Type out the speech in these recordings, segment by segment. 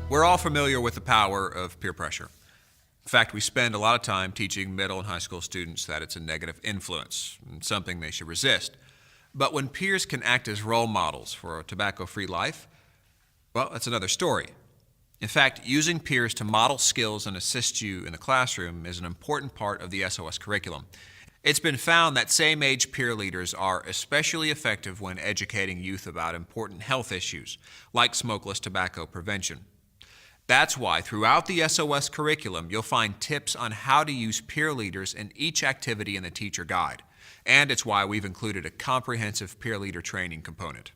We're all familiar with the power of peer pressure. In fact, we spend a lot of time teaching middle and high school students that it's a negative influence and something they should resist. But when peers can act as role models for a tobacco-free life, well, that's another story. In fact, using peers to model skills and assist you in the classroom is an important part of the SOS curriculum. It's been found that same-age peer leaders are especially effective when educating youth about important health issues, like smokeless tobacco prevention. That's why throughout the SOS curriculum, you'll find tips on how to use peer leaders in each activity in the teacher guide. And it's why we've included a comprehensive peer leader training component.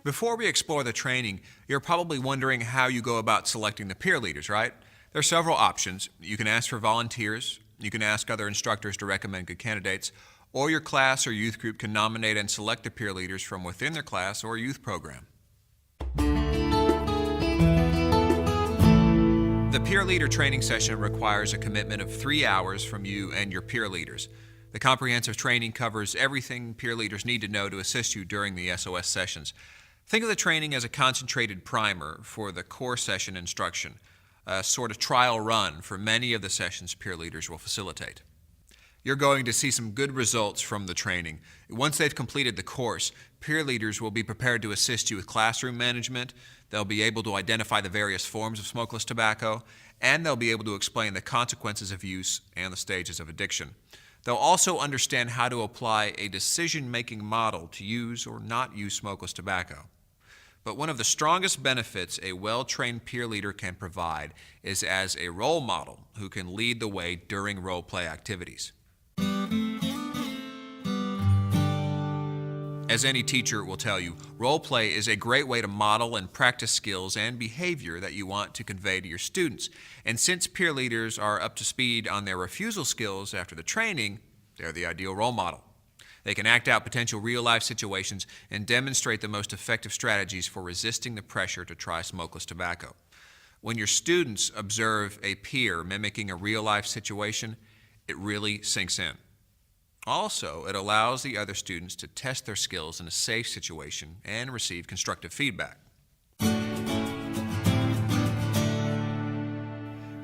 Before we explore the training, you're probably wondering how you go about selecting the peer leaders, right? There are several options. You can ask for volunteers, you can ask other instructors to recommend good candidates, or your class or youth group can nominate and select the peer leaders from within their class or youth program. The peer leader training session requires a commitment of 3 hours from you and your peer leaders. The comprehensive training covers everything peer leaders need to know to assist you during the SOS sessions. Think of the training as a concentrated primer for the core session instruction, a sort of trial run for many of the sessions peer leaders will facilitate. You're going to see some good results from the training. Once they've completed the course, peer leaders will be prepared to assist you with classroom management. They'll be able to identify the various forms of smokeless tobacco, and they'll be able to explain the consequences of use and the stages of addiction. They'll also understand how to apply a decision-making model to use or not use smokeless tobacco. But one of the strongest benefits a well-trained peer leader can provide is as a role model who can lead the way during role-play activities. As any teacher will tell you, role play is a great way to model and practice skills and behavior that you want to convey to your students. And since peer leaders are up to speed on their refusal skills after the training, they're the ideal role model. They can act out potential real-life situations and demonstrate the most effective strategies for resisting the pressure to try smokeless tobacco. When your students observe a peer mimicking a real-life situation, it really sinks in. Also, it allows the other students to test their skills in a safe situation and receive constructive feedback.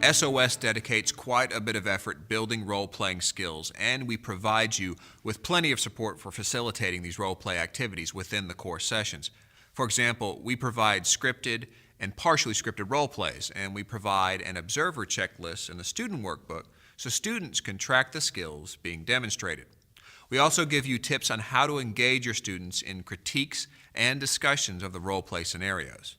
SOS dedicates quite a bit of effort building role-playing skills, and we provide you with plenty of support for facilitating these role-play activities within the core sessions. For example, we provide scripted and partially scripted role-plays, and we provide an observer checklist in the student workbook so students can track the skills being demonstrated. We also give you tips on how to engage your students in critiques and discussions of the role-play scenarios.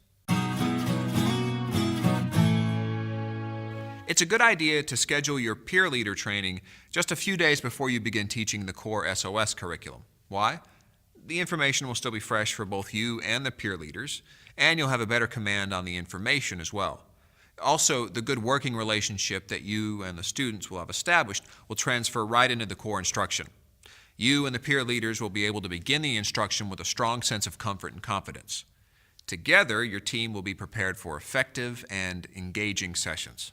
It's a good idea to schedule your peer leader training just a few days before you begin teaching the core SOS curriculum. Why? The information will still be fresh for both you and the peer leaders, and you'll have a better command on the information as well. Also, the good working relationship that you and the students will have established will transfer right into the core instruction. You and the peer leaders will be able to begin the instruction with a strong sense of comfort and confidence. Together, your team will be prepared for effective and engaging sessions.